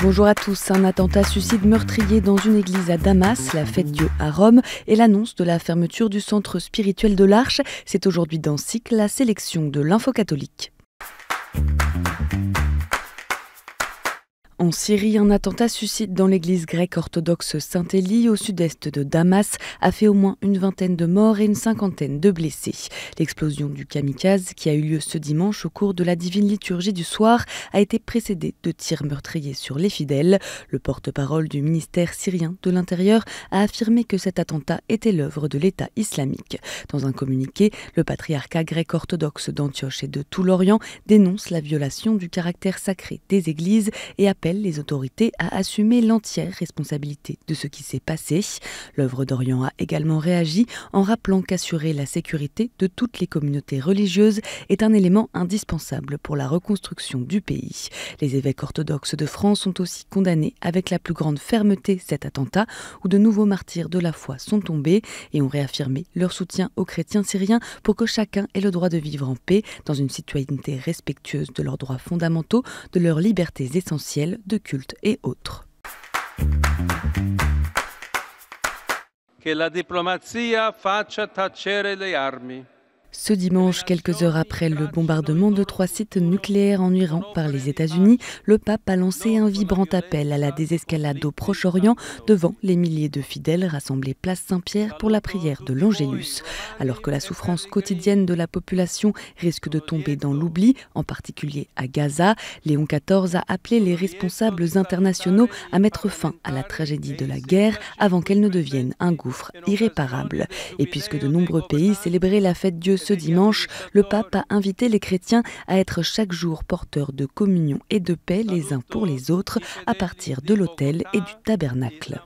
Bonjour à tous. Un attentat suicide meurtrier dans une église à Damas, la Fête-Dieu à Rome et l'annonce de la fermeture du centre spirituel de l'Arche. C'est aujourd'hui dans SIC, la sélection de l'info catholique. En Syrie, un attentat suicide dans l'église grecque orthodoxe Saint-Élie au sud-est de Damas a fait au moins une vingtaine de morts et une cinquantaine de blessés. L'explosion du kamikaze, qui a eu lieu ce dimanche au cours de la divine liturgie du soir, a été précédée de tirs meurtriers sur les fidèles. Le porte-parole du ministère syrien de l'Intérieur a affirmé que cet attentat était l'œuvre de l'État islamique. Dans un communiqué, le patriarcat grec orthodoxe d'Antioche et de tout l'Orient dénonce la violation du caractère sacré des églises et appelle les autorités à assumer l'entière responsabilité de ce qui s'est passé. L'œuvre d'Orient a également réagi en rappelant qu'assurer la sécurité de toutes les communautés religieuses est un élément indispensable pour la reconstruction du pays. Les évêques orthodoxes de France ont aussi condamné avec la plus grande fermeté cet attentat où de nouveaux martyrs de la foi sont tombés et ont réaffirmé leur soutien aux chrétiens syriens pour que chacun ait le droit de vivre en paix dans une citoyenneté respectueuse de leurs droits fondamentaux, de leurs libertés essentielles, de culte et autres. Que la diplomazia faccia tacere le armi. Ce dimanche, quelques heures après le bombardement de 3 sites nucléaires en Iran par les États-Unis, le pape a lancé un vibrant appel à la désescalade au Proche-Orient devant les milliers de fidèles rassemblés place Saint-Pierre pour la prière de l'Angélus. Alors que la souffrance quotidienne de la population risque de tomber dans l'oubli, en particulier à Gaza, Léon XIV a appelé les responsables internationaux à mettre fin à la tragédie de la guerre avant qu'elle ne devienne un gouffre irréparable. Et puisque de nombreux pays célébraient la Fête-Dieu ce dimanche, le pape a invité les chrétiens à être chaque jour porteurs de communion et de paix les uns pour les autres à partir de l'autel et du tabernacle.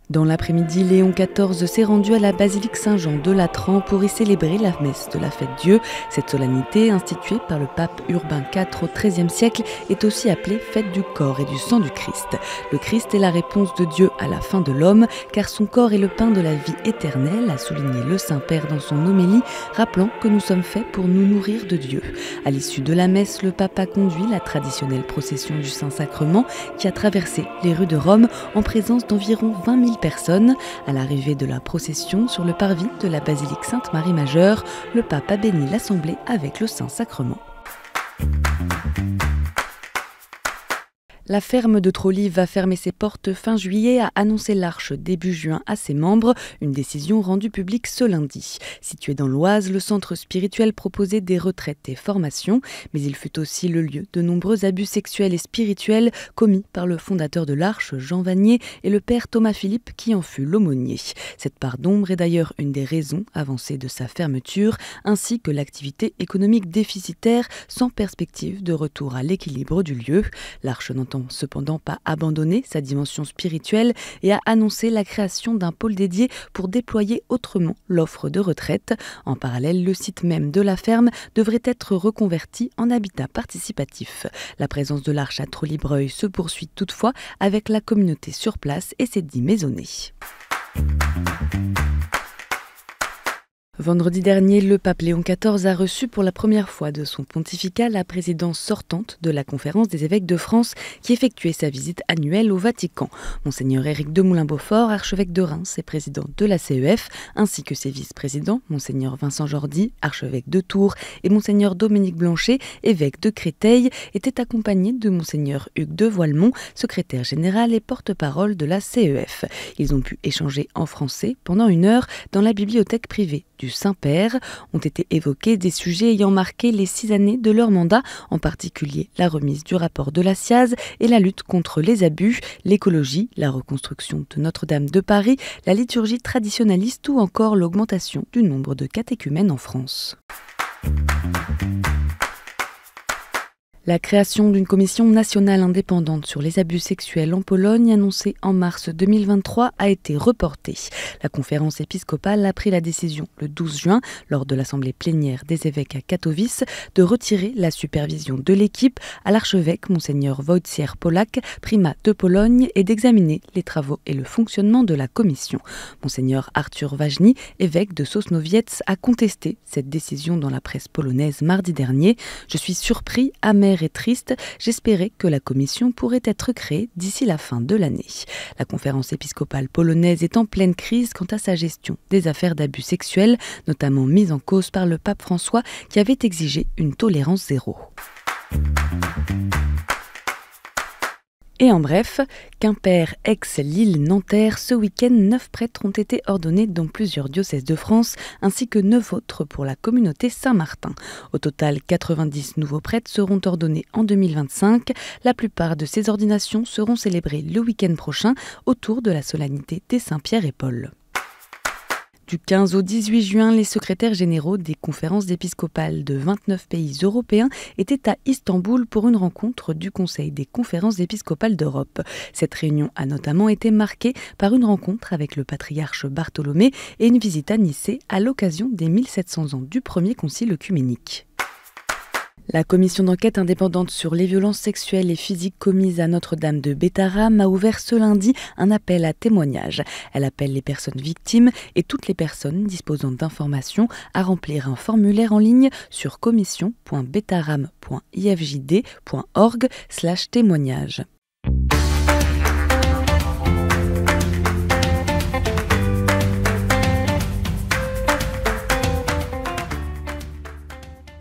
Dans l'après-midi, Léon XIV s'est rendu à la basilique Saint-Jean de Latran pour y célébrer la messe de la Fête-Dieu. Cette solennité, instituée par le pape Urbain IV au XIIIe siècle, est aussi appelée Fête du corps et du sang du Christ. Le Christ est la réponse de Dieu à la fin de l'homme, car son corps est le pain de la vie éternelle, a souligné le Saint-Père dans son homélie, rappelant que nous sommes faits pour nous nourrir de Dieu. À l'issue de la messe, le pape a conduit la traditionnelle procession du Saint-Sacrement qui a traversé les rues de Rome en présence d'environ 20 000 personnes. À l'arrivée de la procession sur le parvis de la basilique Sainte-Marie-Majeure, le pape a béni l'assemblée avec le Saint-Sacrement. La ferme de Trolly va fermer ses portes fin juillet, a annoncé l'Arche début juin à ses membres, une décision rendue publique ce lundi. Situé dans l'Oise, le centre spirituel proposait des retraites et formations, mais il fut aussi le lieu de nombreux abus sexuels et spirituels commis par le fondateur de l'Arche, Jean Vanier, et le père Thomas Philippe qui en fut l'aumônier. Cette part d'ombre est d'ailleurs une des raisons avancées de sa fermeture, ainsi que l'activité économique déficitaire sans perspective de retour à l'équilibre du lieu. L'Arche n'entend cependant pas abandonner sa dimension spirituelle et a annoncé la création d'un pôle dédié pour déployer autrement l'offre de retraite. En parallèle, le site même de la ferme devrait être reconverti en habitat participatif. La présence de l'Arche à Trolly-Breuil se poursuit toutefois avec la communauté sur place et ses 10 maisonnées. Vendredi dernier, le pape Léon XIV a reçu pour la première fois de son pontificat la présidence sortante de la Conférence des évêques de France qui effectuait sa visite annuelle au Vatican. Monseigneur Éric de Moulin-Beaufort, archevêque de Reims et président de la CEF, ainsi que ses vice-présidents, Monseigneur Vincent Jordi, archevêque de Tours, et Monseigneur Dominique Blanchet, évêque de Créteil, étaient accompagnés de Monseigneur Hugues de Voilemont, secrétaire général et porte-parole de la CEF. Ils ont pu échanger en français pendant 1 heure dans la bibliothèque privée du Saint-Père. Ont été évoqués des sujets ayant marqué les 6 années de leur mandat, en particulier la remise du rapport de la SIAZ et la lutte contre les abus, l'écologie, la reconstruction de Notre-Dame de Paris, la liturgie traditionnaliste ou encore l'augmentation du nombre de catéchumènes en France. La création d'une commission nationale indépendante sur les abus sexuels en Pologne, annoncée en mars 2023, a été reportée. La conférence épiscopale a pris la décision le 12 juin, lors de l'assemblée plénière des évêques à Katowice, de retirer la supervision de l'équipe à l'archevêque Monseigneur Wojciech Polak, primat de Pologne, et d'examiner les travaux et le fonctionnement de la commission. Monseigneur Artur Ważny, évêque de Sosnowiec, a contesté cette décision dans la presse polonaise mardi dernier. « Je suis surpris, amer amer et triste. J'espérais que la commission pourrait être créée d'ici la fin de l'année. La conférence épiscopale polonaise est en pleine crise quant à sa gestion des affaires d'abus sexuels, notamment mises en cause par le pape François qui avait exigé une tolérance zéro. Et en bref, Quimper, Aix, Lille, Nanterre, ce week-end, 9 prêtres ont été ordonnés dans plusieurs diocèses de France, ainsi que 9 autres pour la communauté Saint-Martin. Au total, 90 nouveaux prêtres seront ordonnés en 2025. La plupart de ces ordinations seront célébrées le week-end prochain, autour de la solennité des Saint-Pierre et Paul. Du 15 au 18 juin, les secrétaires généraux des conférences épiscopales de 29 pays européens étaient à Istanbul pour une rencontre du Conseil des conférences épiscopales d'Europe. Cette réunion a notamment été marquée par une rencontre avec le patriarche Bartholomée et une visite à Nicée à l'occasion des 1700 ans du premier concile œcuménique. La commission d'enquête indépendante sur les violences sexuelles et physiques commises à Notre-Dame de Bétharram a ouvert ce lundi un appel à témoignages. Elle appelle les personnes victimes et toutes les personnes disposant d'informations à remplir un formulaire en ligne sur commission.betharram.ifjd.org/témoignages.